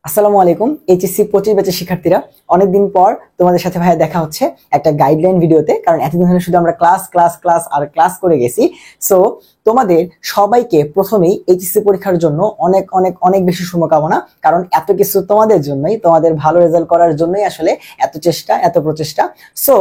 আসসালামু আলাইকুম। এইচএসসি 25 ব্যাচের শিক্ষার্থীরা, অনেকদিন পর তোমাদের সাথে ভাইয়া দেখা হচ্ছে একটা গাইডলাইন ভিডিওতে। কারণ এতদিন ধরে শুধু আমরা ক্লাস ক্লাস ক্লাস আর ক্লাস করে গেছি। সো তোমাদের সবাইকে প্রথমেই এইচএসসি পরীক্ষার জন্য অনেক অনেক অনেক বেশি শুভকামনা। কারণ এত কিছু তোমাদের জন্যই, তোমাদের ভালো রেজাল্ট করার জন্যই আসলে এত চেষ্টা, এত প্রচেষ্টা। সো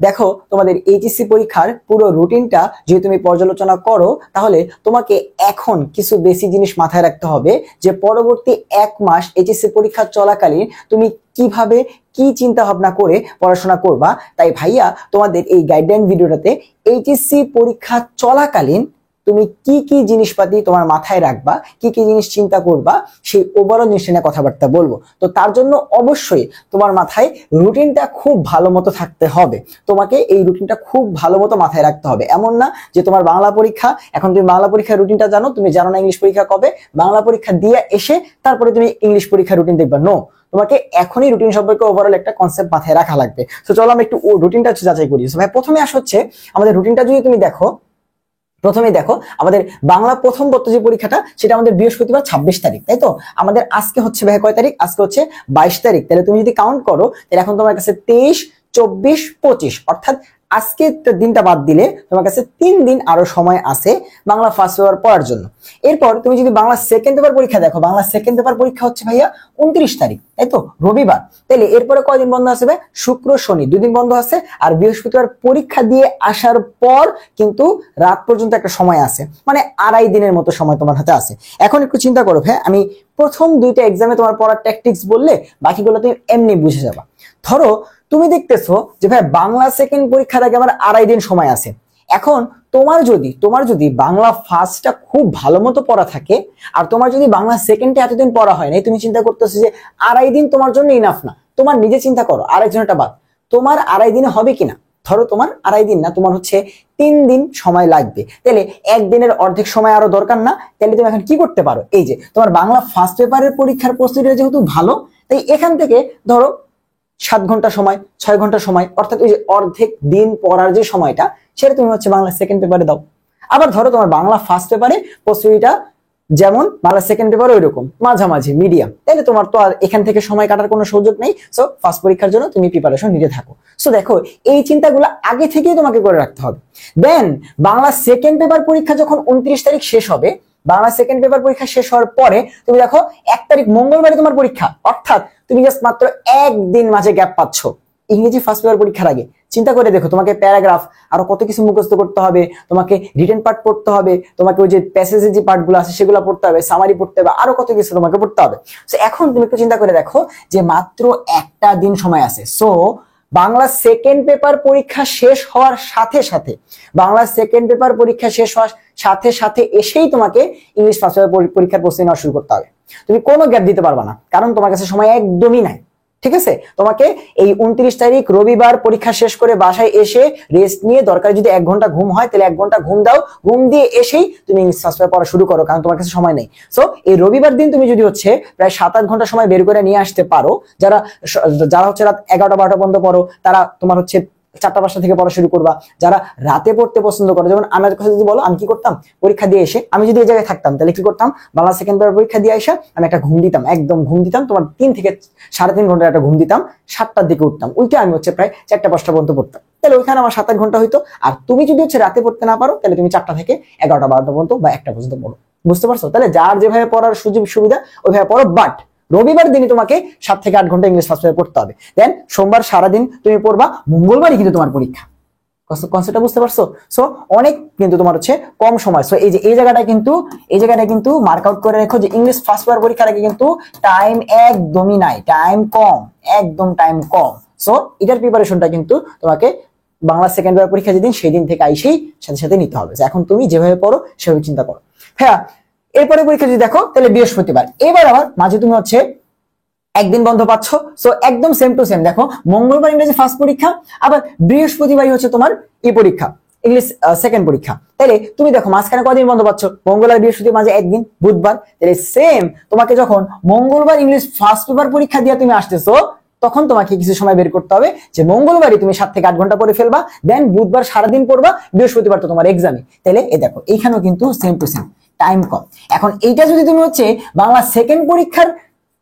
দেখো, তোমাদের এইচএসসি পরীক্ষার পুরো রুটিনটা যদি তুমি পর্যালোচনা করো, তাহলে তোমাকে এখন কিছু বেসিক জিনিস মাথায় রাখতে হবে যে পরবর্তী 1 মাস এইচএসসি পরীক্ষা চলাকালীন তুমি কিভাবে কি চিন্তা ভাবনা করে পড়াশোনা করবা। তাই ভাইয়া তোমাদের এই গাইডলাইন ভিডিওটাতে এইচএসসি পরীক্ষা চলাকালীন তুমি কি কি জিনিসপাতি তোমার মাথায় রাখবা, কি কি জিনিস চিন্তা করবা, সেই ওভারঅল জিনিসটা নিয়ে কথাবার্তা বলবো। তো তার জন্য অবশ্যই তোমার মাথায় রুটিনটা খুব ভালো মতো থাকতে হবে। তোমাকে এই রুটিনটা খুব ভালো মতো মাথায় রাখতে হবে। এমন না যে তোমার বাংলা পরীক্ষা, এখন তুমি বাংলা পরীক্ষার রুটিনটা জানো, তুমি জানো না ইংলিশ পরীক্ষা কবে, বাংলা পরীক্ষা দিয়ে এসে তারপরে তুমি ইংলিশ পরীক্ষার রুটিন দেখবা। নো, তোমাকে এখনই রুটিন সম্পর্কে ওভারঅল একটা কনসেপ্ট মাথায় রাখা লাগবে। তো চলো আমরা একটু রুটিনটা যাচাই করি। ভাই প্রথমে আসা হচ্ছে আমাদের রুটিনটা যদি তুমি দেখো, প্রথমেই দেখো আমাদের বাংলা প্রথম পত্র যে পরীক্ষাটা, সেটা আমাদের বৃহস্পতিবার 26 তারিখ, তাই তো? আমাদের আজকে হচ্ছে ভাই কয় তারিখ? আজকে হচ্ছে 22 তারিখ। তাহলে তুমি যদি কাউন্ট করো, তাহলে এখন তোমার কাছে 23, 24, 25, অর্থাৎ আজকে দিনটা বাদ দিলে তোমার কাছে 3 দিন আরো সময় আছে বাংলা ফার্স্ট পেপার পড়ার জন্য। এরপর তুমি যদি বাংলা সেকেন্ড পেপার পরীক্ষা দেখো, বাংলা সেকেন্ড পেপার পরীক্ষা হচ্ছে ভাইয়া 29 তারিখ, তাই তো? রবিবার। তাহলে এরপরে কয়দিন বন্ধ আছে ভাই? শুক্র শনি 2 দিন বন্ধ আছে। আর বৃহস্পতিবার পরীক্ষা দিয়ে আসার পর কিন্তু রাত পর্যন্ত একটা সময় আছে, মানে 2.5 দিনের মতো সময় তোমার হাতে আছে। এখন একটু চিন্তা করো ভাই, আমি প্রথম 2টা এক্সামে তোমার পড়ার ট্যাকটিক্স বললে বাকিগুলো তুমি এমনি বুঝে যাবা। ধরো তুমি দেখতেছো যে ভাই বাংলা সেকেন্ড পরীক্ষার আগে আমার 2.5 দিন সময় আছে। এখন তোমার যদি বাংলা ফার্স্টটা খুব ভালো মতো পড়া থাকে, আর তোমার যদি বাংলা সেকেন্ডটা এতদিন পড়া হয় নাই, তুমি চিন্তা করতেছো যে 2.5 দিন তোমার জন্য ইনাফ না। তোমার নিজে চিন্তা করো, আরেকজনটা বাদ, তোমার 2.5 দিনে হবে কিনা? ধরো তোমার 2.5 দিন না, তোমার হচ্ছে 3 দিন সময় লাগবে। তাহলে 1 দিনের অর্ধেক সময় আরো দরকার না? তাহলে তুমি এখন কি করতে পারো, এই যে তোমার বাংলা ফার্স্ট পেপারের পরীক্ষার প্রস্তুতিটা যেহেতু ভালো, তাই এখান থেকে ধরো 7 ঘন্টা সময়, 6 ঘন্টা সময়, অর্থাৎ ওই যে অর্ধেক দিন পড়ার যে সময়টা, সেটা তুমি হচ্ছে বাংলা সেকেন্ড পেপারে দাও। আবার ধরো তোমার বাংলা ফার্স্ট পেপারে প্রস্তুতিটা যেমন, বাংলা সেকেন্ড পেপার ওই রকম মাঝামাঝি মিডিয়াম, তাহলে তোমার তো আর এখান থেকে সময় কাটার কোনো সুযোগ নেই। সো ফার্স্ট পরীক্ষার জন্য তুমি প্রিপারেশন নিতে থাকো। সো দেখো, এই চিন্তাগুলো আগে থেকেই তোমাকে করে রাখতে হবে। দেন বাংলা সেকেন্ড পেপার পরীক্ষা যখন 29 তারিখ শেষ হবে, বাংলা সেকেন্ড পেপার পরীক্ষা শেষ হওয়ার পরে তুমি দেখো 1 তারিখ মঙ্গলবারে তোমার পরীক্ষা, অর্থাৎ তুমি জাস্ট মাত্র 1 দিন মাঝে গ্যাপ পাচ্ছ ইংরেজি ফার্স্ট পেপার পরীক্ষার আগে। চিন্তা করে দেখো, তোমাকে প্যারাগ্রাফ আরো কত কিছু মুখস্থ করতে হবে, তোমাকে রিটেন পার্ট পড়তে হবে, তোমাকে ওই যে প্যাসেজের যে পার্টগুলো আছে সেগুলো পড়তে হবে, সামারি পড়তে হবে, আরো কত কিছু তোমাকে পড়তে হবে। সো এখন তুমি একটু চিন্তা করে দেখো যে মাত্র 1টা দিন সময় আছে। সো বাংলা সেকেন্ড পেপার পরীক্ষা শেষ হওয়ার সাথে সাথে, বাংলা সেকেন্ড পেপার পরীক্ষা শেষ হওয়ার সাথে সাথে এসেই তোমাকে ইংলিশ ফার্স্ট পেপার পরীক্ষার প্রস্তুতি নেওয়া শুরু করতে হবে। তুমি কোনো গ্যাপ দিতে পারবা না, কারণ তোমার কাছে সময় একদমই নাই। ঠিক আছে? তোমাকে এই 29 তারিখ রবিবার পরীক্ষা শেষ করে বাসায় এসে রেস্ট নিয়ে, দরকার যদি 1 ঘন্টা ঘুম হয় তাহলে 1 ঘন্টা ঘুম দাও, ঘুম দিয়ে এসেই তুমি ইংলিশ ফার্স্ট পেপার পড়া শুরু করো, কারণ তোমার কাছে সময় নেই। সো এই রবিবার দিন তুমি যদি হচ্ছে প্রায় 7-8 ঘন্টা সময় বের করে নিয়ে আসতে পারো, যারা হচ্ছে রাত 11টা-12টা পর্যন্ত পড়ো, তারা তোমার হচ্ছে 4টা-5টা থেকে পড়া শুরু করবা। যারা রাতে পড়তে পছন্দ করে, যেমন আমার কথা যদি বলো, আমি কি করতাম, পরীক্ষা দিয়ে এসে আমি যদি এই জায়গায় থাকতাম তাহলে কি করতাম, বাংলা সেকেন্ড পেপার পরীক্ষা দিয়ে এসে আমি একটা ঘুম দিতাম, একদম ঘুম দিতাম, তোমার 3 থেকে 3.5 ঘন্টার একটা ঘুম দিতাম, 7টার দিকে উঠতাম, উঠে আমি হচ্ছে প্রায় 4টা-5টা পর্যন্ত পড়তাম। তাহলে ওইখানে আমার 7-8 ঘন্টা হইতো। আর তুমি যদি হচ্ছে রাতে পড়তে না পারো, তাহলে তুমি 4টা থেকে 11টা-12টা পর্যন্ত বা 1টা পর্যন্ত পড়ো। বুঝতে পারছো? তাহলে যার যেভাবে পড়ার সুযোগ সুবিধা ওইভাবে পড়ো, বাট রবিবার দিনই তোমাকে 7 থেকে 8 ঘন্টা ইংলিশ ফার্স্ট পেপার পড়তে হবে। দেন সোমবার সারাদিন তুমি পড়বা, মঙ্গলবারই কিন্তু তোমার পরীক্ষা। কনসেপ্টটা বুঝতে পারছো? সো অনেক কিন্তু তোমার হচ্ছে কম সময়। সো এই যে এই জায়গাটা কিন্তু মার্ক আউট করে রেখো যে ইংলিশ ফার্স্ট পেপার পরীক্ষার আগে কিন্তু টাইম একদমই নাই, টাইম কম, একদম টাইম কম। সো এটার প্রিপারেশনটা কিন্তু তোমাকে বাংলা সেকেন্ড পেপার পরীক্ষা যেদিন, সেই দিন থেকে আইসেই সাথে সাথে নিতে হবে। এখন তুমি যেভাবে পড়ো সেভাবে চিন্তা করো। হ্যাঁ, এরপরে পরীক্ষা যদি দেখো তাহলে বৃহস্পতিবার, এবার আবার মাঝে তুমি হচ্ছে 1 দিন বন্ধ পাচ্ছ। সো একদম সেম টু সেম, দেখো মঙ্গলবার ইংরেজি ফার্স্ট পরীক্ষা, আবার বৃহস্পতিবারই হচ্ছে তোমার এই পরীক্ষা, ইংলিশ সেকেন্ড পরীক্ষা। তাহলে তুমি দেখো মাঝখানে কদিন বন্ধ পাচ্ছ, মঙ্গল আর বৃহস্পতিবার মাঝে 1 দিন, বুধবার। তাহলে সেম তোমাকে যখন মঙ্গলবার ইংলিশ ফার্স্ট পেপার পরীক্ষা দিয়ে তুমি আসতেছো, তখন তোমাকে কিছু সময় বের করতে হবে যে মঙ্গলবারই তুমি 7 থেকে 8 ঘন্টা পড়ে ফেলবা, দেন বুধবার সারাদিন পড়বা, বৃহস্পতিবার তো তোমার এক্সামে। তাহলে এই দেখো এইখানেও কিন্তু সেম টু সেম, টাইম কম। এখন এইটা যদি তুমি হচ্ছে বাংলা সেকেন্ড পরীক্ষার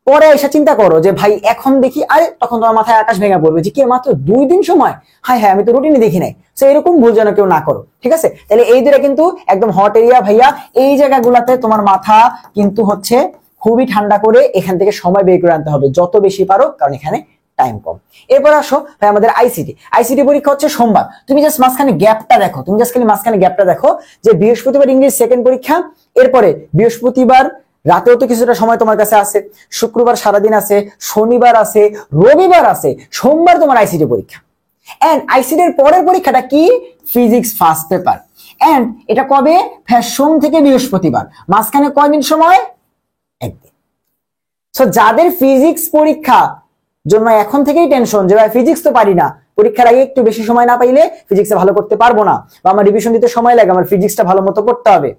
পরে এসে চিন্তা করো যে ভাই এখন দেখি, আরে তখন তোমার মাথায় আকাশ ভেঙে পড়বে যে কি মাত্র 2 দিন সময়, হ্যাঁ হ্যাঁ আমি তো রুটিনে দেখি নাই। তো এরকম ভুল যেন কেউ না করো, ঠিক আছে? তাহলে এই দুটা কিন্তু একদম হট এরিয়া ভাইয়া, এই জায়গাগুলোতে তোমার মাথা কিন্তু হচ্ছে খুবই ঠান্ডা করে এখান থেকে সময় বের করে আনতে হবে যত বেশি পারো, কারণ এখানে টাইম কম। এরপর আসো ভাই আমাদের আইসিটি পরীক্ষা হচ্ছে সোমবার। তুমি জাস্ট মাঝখানে গ্যাপটা দেখো, তুমি জাস্ট খালি মাঝখানে গ্যাপটা দেখো যে বৃহস্পতিবার ইংলিশ সেকেন্ড পরীক্ষা, এরপরে বৃহস্পতিবার রাতেও তো কিছুটা সময় তোমার কাছে আছে, শুক্রবার সারাদিন আছে, শনিবার আছে, রবিবার আছে, সোমবার তোমার আইসিটি পরীক্ষা। এন্ড আইসিটি এর পরের পরীক্ষাটা কি? Physics first paper. এন্ড এটা কবে? সোম থেকে বৃহস্পতিবার, মাঝখানে কয়দিন সময়? একদিন। সো যাদের ফিজিক্স পরীক্ষা জন্য এখন থেকেই টেনশন যে ভাই ফিজিক্স তো পারি না, পরীক্ষার আগে একটু বেশি সময় না পাইলে ফিজিক্সে ভালো করতে পারবো না, বা আমার রিভিশন দিতে সময় লাগে, আমার ফিজিক্সটা ভালো মতো পড়তে হবে,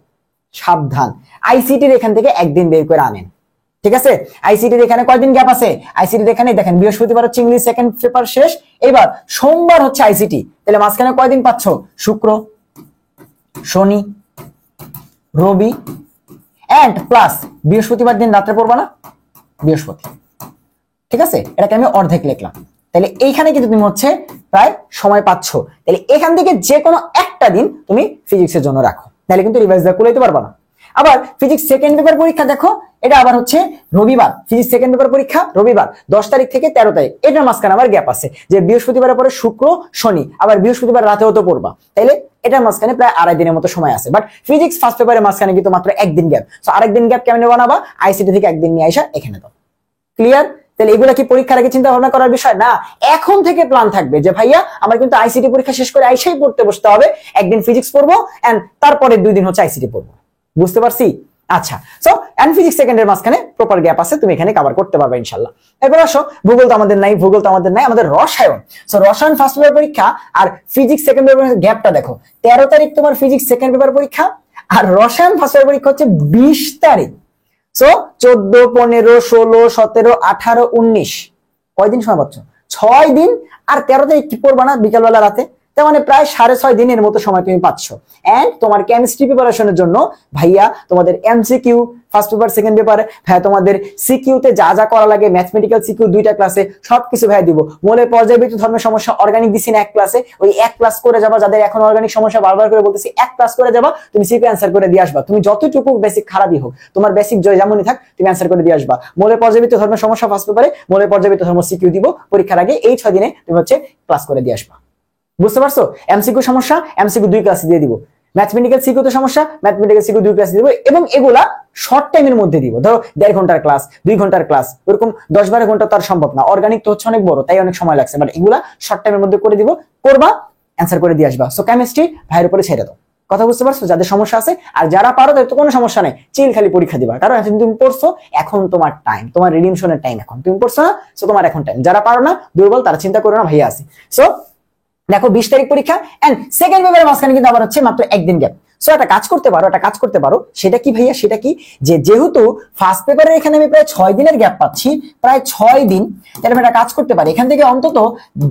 সাবধান, আইসিটির এখান থেকে একদিন বের করে আনেন, ঠিক আছে? আইসিটির এখানে কয়দিন গ্যাপ আছে? আইসিটির এখানে দেখেন বৃহস্পতিবার হচ্ছে ইংলিশ সেকেন্ড পেপার শেষ, এবার সোমবার হচ্ছে আইসিটি, তাহলে মাঝখানে কয়দিন পাচ্ছ? শুক্র, শনি, রবি এন্ড প্লাস বৃহস্পতিবার দিন রাত্রে পড়বা না, বৃহস্পতি, ঠিক আছে? এটাকে আমি অর্ধেক লিখলাম। তাহলে এইখানে কিন্তু তুমি হচ্ছে প্রায় সময় পাচ্ছ, তাহলে এখান থেকে যে কোনো একটা দিন তুমি ফিজিক্সের জন্য রাখো, তাহলে কিন্তু রিভাইজ দেওয়া কুলাইতে পারবা না। আবার ফিজিক্স সেকেন্ড পেপার পরীক্ষা দেখো, এটা আবার হচ্ছে রবিবার, ফিজিক্স সেকেন্ড পেপার পরীক্ষা রবিবার 10 তারিখ থেকে 13 তারিখ, এটার মাঝখানে আবার গ্যাপ আছে যে বৃহস্পতিবারের পরে শুক্র শনি, আবার বৃহস্পতিবার রাতেও তো পড়বা, তাইলে এটার মাঝখানে প্রায় 2.5 দিনের মতো সময় আছে। বাট ফিজিক্স ফার্স্ট পেপারের মাঝখানে কিন্তু মাত্র একদিন গ্যাপ, সো আরেকদিন গ্যাপ কেমনে বানাবা? আইসিটি থেকে একদিন নিয়ে আসা এখানে দাও। ক্লিয়ার? তাহলে এগুলা কি পরীক্ষার আগে চিন্তা ভাবনা করার বিষয় না? এখন থেকে প্ল্যান থাকবে যে ভাইয়া আমার কিন্তু আইসিটি পরীক্ষা শেষ করে আইসাই পড়তে বসতে হবে, একদিন ফিজিক্স পড়বো এন্ড তারপরে 2 দিন হচ্ছে আইসিটি পড়বো। বুঝতে পারছি? আচ্ছা, সো এন্ড ফিজিক্স সেকেন্ডের মাঝখানে প্রপার গ্যাপ আছে, তুমি এখানে কভার করতে পারবে ইনশাআল্লাহ। এরপর আসো ভূগোল তো আমাদের নাই, আমাদের রসায়ন। সো রসায়ন ফার্স্ট পেপার পরীক্ষা আর ফিজিক্স সেকেন্ড পেপার গ্যাপটা দেখো, 13 তারিখ তোমার ফিজিক্স সেকেন্ড পেপার পরীক্ষা, আর রসায়ন ফার্স্ট পেপার পরীক্ষা হচ্ছে 20 তারিখ। সো 14, 15, 16, 17, 18, 19 কয়দিন সময় পাচ্ছ? 6 দিন। আর 13 তারিখ কি পড়বা না বিকালবেলা রাতে, তার মানে প্রায় 6.5 দিনের মতো সময় তুমি পাচ্ছ। এন্ড তোমার কেমিস্ট্রি প্রিপারেশনের জন্য ভাইয়া তোমাদের MCQ first paper second paper, ভাইয়া তোমাদের সিকিউতে যা যা করা লাগে, ম্যাথমেটিক্যাল সিকিউ 2টা ক্লাসে সবকিছু ভাইয়া দিব। মৌলের পর্যায়বৃত্ত ধর্মের সমস্যা অর্গানিক দিছি না এক ক্লাসে, ওই এক ক্লাস করে যাবা। যাদের এখন অর্গানিক সমস্যা বারবার করে বলতেছি, এক ক্লাস করে যাবা, তুমি সিকিউ অ্যান্সার করে দিয়ে আসবা। তুমি যতটুকু বেসিক খারাপই হোক, তোমার বেসিক যেমনই থাক, তুমি অ্যান্সার করে দিয়ে আসবা। মৌলের পর্যায়বৃত্ত ধর্মের সমস্যা ফার্স্ট পেপারে, মৌলের পর্যায়বৃত্ত ধর্ম সিকিউ দিব পরীক্ষার আগে, এই 6 দিনে তুমি হচ্ছে ক্লাস করে দিয়ে আসবা। বুঝতে পারছো? এমসিকিউ সমস্যা, এমসিকিউ 2 ক্লাসে দিয়ে দিব। ম্যাথমেটিক্যাল সিকিউ তে সমস্যা, ম্যাথমেটিক্যাল সিকিউ 2 ক্লাসে দিব, এবং এগুলা শর্ট টাইমের মধ্যে দিব। ধরো 1.5 ঘন্টার ক্লাস, 2 ঘন্টার ক্লাস, এরকম 10-12 ঘন্টা তার সম্ভব না। অর্গানিক তো হচ্ছে অনেক বড়, তাই অনেক সময় লাগছে, বাট এগুলা শর্ট টাইমের মধ্যে করে দিব, করবা, অ্যান্সার করে দিয়ে আসবা। সো কেমিস্ট্রি ভাইয়ের উপরে ছেড়ে দাও। কথা বুঝতে পারছো? যাদের সমস্যা আছে, আর যারা পারো তাদের তো কোনো সমস্যা নেই, চিল খালি পরীক্ষা দিবা। কারণ এখন তুমি পড়ছো, এখন তোমার টাইম, তোমার রিডিমশনের টাইম, এখন তুমি পড়ছো না, সো তোমার এখন টাইম। যারা পারো না, দুর্বল, তারা চিন্তা করো না, ভাইয়া আছে। সো দেখো 20 তারিখ পরীক্ষা এন্ড সেকেন্ড পেপারের মাঝখানে কিন্তু আবার হচ্ছে মাত্র একদিন গ্যাপ। সো একটা কাজ করতে পারো, সেটা কি ভাইয়া? সেটা কি, যে যেহেতু ফার্স্ট পেপারের এখানে আমি প্রায় 6 দিনের গ্যাপ পাচ্ছি, প্রায় 6 দিন, তাহলে আমি একটা কাজ করতে পারি, এখান থেকে অন্তত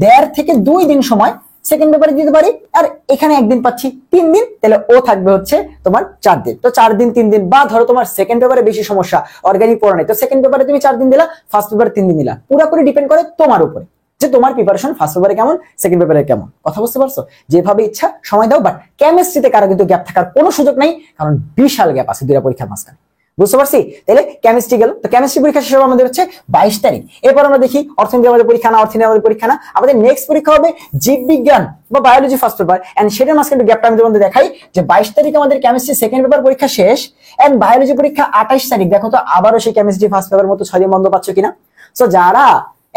1.5 থেকে 2 দিন সময় সেকেন্ড পেপারে দিতে পারি, আর এখানে একদিন পাচ্ছি 3 দিন, তাহলে ও থাকবে হচ্ছে তোমার 4 দিন। তো 4 দিন 3 দিন, বা ধরো তোমার সেকেন্ড পেপারে বেশি সমস্যা, অর্গানিক পড়া নেই, তো সেকেন্ড পেপারে তুমি 4 দিন দিলা, ফার্স্ট পেপারে 3 দিন দিলা। পুরোপুরি ডিপেন্ড করে তোমার উপরে যে তোমার প্রিপারেশন ফার্স্ট পেপারে কেমন, সেকেন্ড পেপারে কেমন। কথা বুঝতে পারছো? যেভাবে ইচ্ছা সময় দাও, বাট কেমিস্ট্রিতে কারো কিন্তু গ্যাপ থাকার কোনো সুযোগ নাই, কারণ বিশাল গ্যাপ আছে 2টা পরীক্ষার মাঝখানে। বুঝতে পারছি? তাহলে কেমিস্ট্রি গেল, তো কেমিস্ট্রি পরীক্ষা শেষ হবে আমাদের হচ্ছে 22 তারিখ। এরপর আমরা দেখি অর্থনীতি আমাদের পরীক্ষা না, অর্থনীতি আমাদের পরীক্ষা না, আমাদের নেক্সট পরীক্ষা হবে জীববিজ্ঞান বা বায়োলজি ফার্স্ট পেপার। এন্ড সেটার মাঝখানে গ্যাপটা আমি তোমাদের দেখাই যে 22 তারিখ আমাদের কেমিস্ট্রি সেকেন্ড পেপার পরীক্ষা শেষ, এন্ড বায়োলজি পরীক্ষা 28 তারিখ। দেখো তো আবারও সেই কেমিস্ট্রি ফার্স্ট পেপার মতো 6 দিন বন্ধ পাচ্ছ কিনা। সো যারা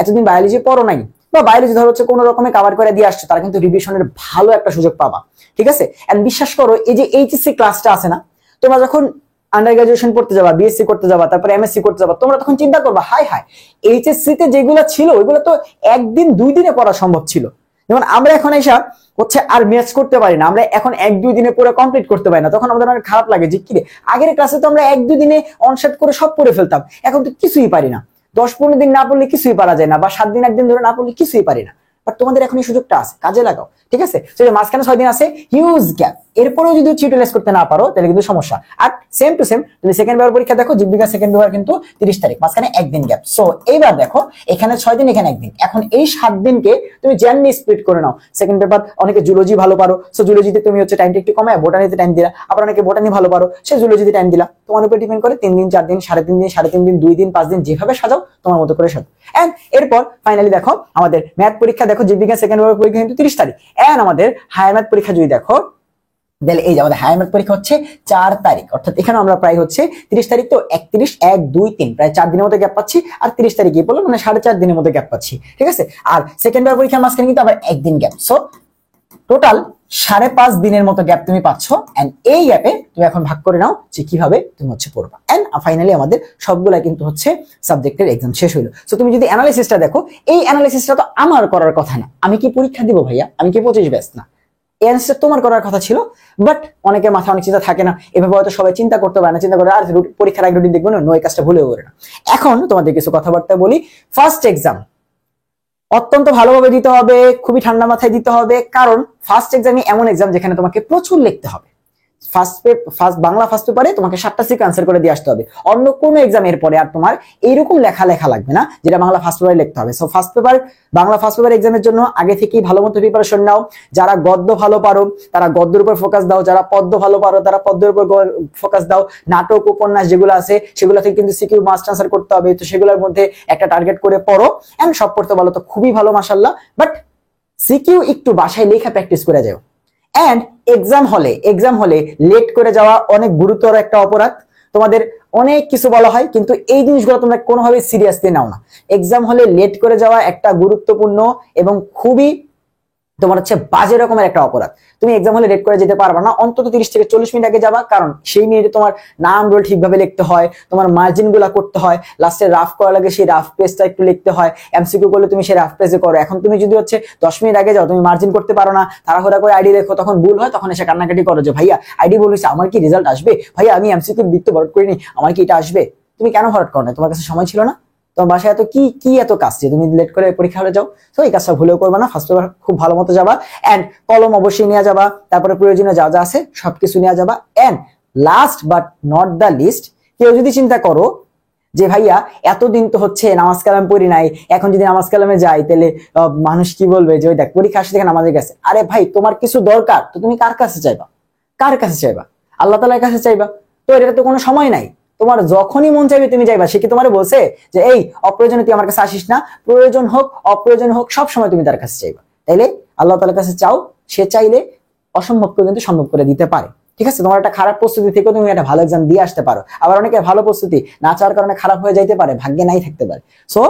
এতদিন বায়োলজি পড়ো নাই বা বায়োলজি ধরো হচ্ছে কোনো রকমে কভার করে দিয়ে আসছো, তারা কিন্তু রিভিশনের ভালো একটা সুযোগ পাবা, ঠিক আছে? এন্ড বিশ্বাস করো, এই যে এইচএসসি ক্লাসটা আছে না, তোমরা যখন আন্ডার গ্রাজুয়েশন পড়তে যাবা, বিএসসি করতে যাবা, তারপরে এমএসসি করতে যাবা, তোমরা তখন চিন্তা করবা, হাই হাই এইচএসসি তে যেগুলো ছিল ওইগুলো তো একদিন 2 দিনে পড়া সম্ভব ছিল। যেমন আমরা এখন এসা হচ্ছে আর ম্যাচ করতে পারি না, আমরা এখন 1-2 দিনে পুরো কমপ্লিট করতে পারি না, তখন আমাদের অনেক খারাপ লাগে যে কি রে, আগের ক্লাসে তো আমরা 1-2 দিনে অনসেট করে সব পড়ে ফেলতাম, এখন তো কিছুই পারি না। 10-15 দিন না পড়লে কিছুই পারা যায় না, বা 7 দিন 1 দিন ধরে না পড়লে কিছুই পারি না। বাট তোমাদের এখন এই সুযোগটা আছে, কাজে লাগাও। ঠিক আছে, তো যে মাঝখানে 6 দিন আছে, হিউজ গ্যাপ। এরপরেও যদি ইউটিলাইজ করতে না পারো তাহলে কিন্তু সমস্যা। আর সেম টু সেম তুমি সেকেন্ড পেপার পরীক্ষা দেখো, জীববিজ্ঞান সেকেন্ড পেপার কিন্তু 30 তারিখ, মাঝখানে একদিন গ্যাপ। সো এইবার দেখো এখানে 6 দিন, এখানে একদিন, এখন এই 7 দিনকে তুমি জেনারেলি স্প্লিট করে নাও। সেকেন্ড পেপার অনেকে জুলজি ভালো পারো, সো জুলজিতে তুমি হচ্ছে টাইমটা একটু কমায় বোটানিতে টাইম দিলা, আবার অনেকে বোটানি ভালো পারো, সে জুলজিতে টাইম দিলা। তোমার উপর ডিপেন্ড করে 3 দিন 4 দিন 3.5 দিন 3.5 দিন 2 দিন 5 দিন যেভাবে সাজাও তোমার মতো করে সাজাও। এন্ড এরপর ফাইনালি দেখো আমাদের ম্যাথ পরীক্ষা দেখো, জীববিজ্ঞান সেকেন্ড পেপার পরীক্ষা কিন্তু 30 তারিখ। এন্ড আমাদের হায়ার ম্যাথ পরীক্ষা যদি দেখো তাহলে এই যে আমাদের হায়ার ম্যাথ পরীক্ষা হচ্ছে 4 তারিখ, অর্থাৎ এখানে আমরা প্রায় হচ্ছে 30 তারিখ তো 31 1 2 3 প্রায় 4 দিনের মতো গ্যাপ পাচ্ছি। আর 30 তারিখ কি বললো মানে 4.5 দিনের মতো গ্যাপ পাচ্ছি। ঠিক আছে, আর সেকেন্ড পেপার পরীক্ষার মাঝখানে কিন্তু আবার একদিন গ্যাপ। সো টোটাল 5.5 দিনের মতো গ্যাপ তুমি পাচ্ছ। এন্ড এই গ্যাপে তুমি এখন ভাগ করে নাও যে কিভাবে তুমি হচ্ছে পড়বা। এন্ড ফাইনালি আমাদের সবগুলা কিন্তু হচ্ছে সাবজেক্টের এক্সাম শেষ হলো। সো তুমি যদি অ্যানালাইসিসটা দেখো, এই অ্যানালাইসিসটা তো আমার করার কথা না, আমি কি পরীক্ষা দিব ভাইয়া, আমি কি 25 ব্যাচ না, এই অ্যান্সার তোমার করার কথা ছিল। বাট অনেকের মাথায় অনেক চিন্তা থাকে না, এভাবে হয়তো সবাই চিন্তা করতে পারে না, চিন্তা করে আর পরীক্ষার আগে রুটিন দেখবো না, এই কাজটা ভুলেও করে না। এখন তোমাদের কিছু কথাবার্তা বলি। ফার্স্ট এক্সাম অত্যন্ত ভালোভাবে দিতে হবে, খুবই ঠান্ডা মাথায় দিতে হবে, কারণ ফার্স্ট এক্সামই এমন এক্সাম যেখানে তোমাকে প্রচুর লিখতে হবে। বাংলা ফার্স্ট পেপারে তোমাকে 7টা সিক আনসার করে দিয়ে আসতে হবে। অন্য কোনো এক্সামের পরে আর তোমার এইরকম লেখা লাগবে না যেটা বাংলা ফার্স্ট পেপারে লিখতে হবে। সো বাংলা ফার্স্ট পেপার এক্সামের জন্য আগে থেকেই ভালো মতো প্রিপারেশন নাও। যারা গদ্য ভালো পারো তারা গদ্যের উপর ফোকাস দাও, যারা পদ্য ভালো পারো তারা পদ্যের উপর ফোকাস দাও। নাটক উপন্যাস যেগুলো আছে সেগুলো থেকে কিন্তু সিকিউ মাস্ট আনসার করতে হবে, তো সেগুলোর মধ্যে একটা টার্গেট করে পড়ো। এন্ড সব পড়তে ভালো তো খুবই ভালো মাশাআল্লাহ, বাট সিকিউ একটু বাসায় লেখা প্র্যাকটিস করে যাও। এন্ড এক্সাম হলে লেট করে যাওয়া অনেক গুরুতর একটা অপরাধ। তোমাদের অনেক কিছু বলা হয় কিন্তু এই জিনিসগুলো তোমরা কোনোভাবে সিরিয়াসলি নাও না। এক্সাম হলে লেট করে যাওয়া একটা গুরুত্বপূর্ণ এবং খুবই তোমার হচ্ছে বাজে রকমের একটা অপরাধ। তুমি এক্সাম হলে লেট করে যেতে পারবা না, অন্তত 30 থেকে 40 মিনিট আগে যাবা, কারণ সেই মিনিটে তোমার নাম রোল ঠিকভাবে লিখতে হয়, তোমার মার্জিন গুলা করতে হয়, লাস্টে রাফ করা লাগে সেই রাফ পেজটা একটু লিখতে হয়, এমসিকিউ করলে তুমি সেই রাফ পেজে করো। এখন তুমি যদি হচ্ছে 10 মিনিট আগে যাও, তুমি মার্জিন করতে পারো না, তাড়াহুড়া করে আইডি লেখো, তখন ভুল হয়, তখন এসে কান্নাকাটি করো যে ভাইয়া আইডি ভুল হয়েছে, আমার কি রেজাল্ট আসবে, ভাইয়া আমি এমসিকিউ বৃত্ত ভরাট করিনি, আমার কি এটা আসবে। তুমি কেন ভরাট করো না? তোমার কাছে সময় ছিল না? তোমার বাসায় এত কি এত কাজ যে তুমি লেট করে পরীক্ষা হলে যাও। তো এই কাজটা ভুলেও করবে না, ফার্স্ট পেপার খুব ভালো মতো যাবা। এন্ড কলম অবশ্যই নিয়ে যাবা, তারপরে প্রয়োজনীয় যা যা আছে সবকিছু নিয়ে যাবা। And last but not the least, কেউ যদি চিন্তা করো যে ভাইয়া এতদিন তো হচ্ছে নামাজ কালাম পড়ি নাই, এখন যদি নামাজ কালামে যাই তাহলে মানুষ কি বলবে যে ওই দেখ পরীক্ষা আসে দেখে নামাজে গেছে। আরে ভাই তোমার কিছু দরকার তো তুমি কার কাছে চাইবা? আল্লাহ তাআলার কাছে চাইবা। তো এটা তো কোনো সময় নাই, তোমার যখনই মন চাইবে তুমি যাইবা। সে কি তোমার বলছে যে এই অপ্রয়োজনে তুই আমার কাছে আসিস না? প্রয়োজন হোক অপ্রয়োজন হোক সব সময় তুমি তার কাছে চাইবা। তাইলে আল্লাহ তাআলার কাছে চাও, সে চাইলে অসম্ভবকে কিন্তু সম্ভব করে দিতে পারে। ঠিক আছে, তোমার একটা খারাপ প্রস্তুতি থেকে তুমি একটা ভালো এক্সাম দিয়ে আসতে পারো। আবার অনেকে ভালো প্রস্তুতি না চাওয়ার কারণে খারাপ হয়ে যাইতে পারে, ভাগ্যে নাই থাকতে পারে। সো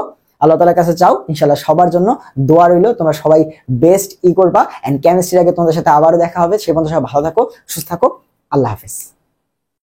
আল্লাহ তাআলার কাছে চাও, ইনশাআল্লাহ সবার জন্য দোয়া রইল, তোমরা সবাই বেস্ট করবা। এন্ড কেমিস্ট্রির আগে তোমাদের সাথে আবারও দেখা হবে। সে পর্যন্ত সবাই ভালো থাকো, সুস্থ থাকো, আল্লাহ হাফেজ।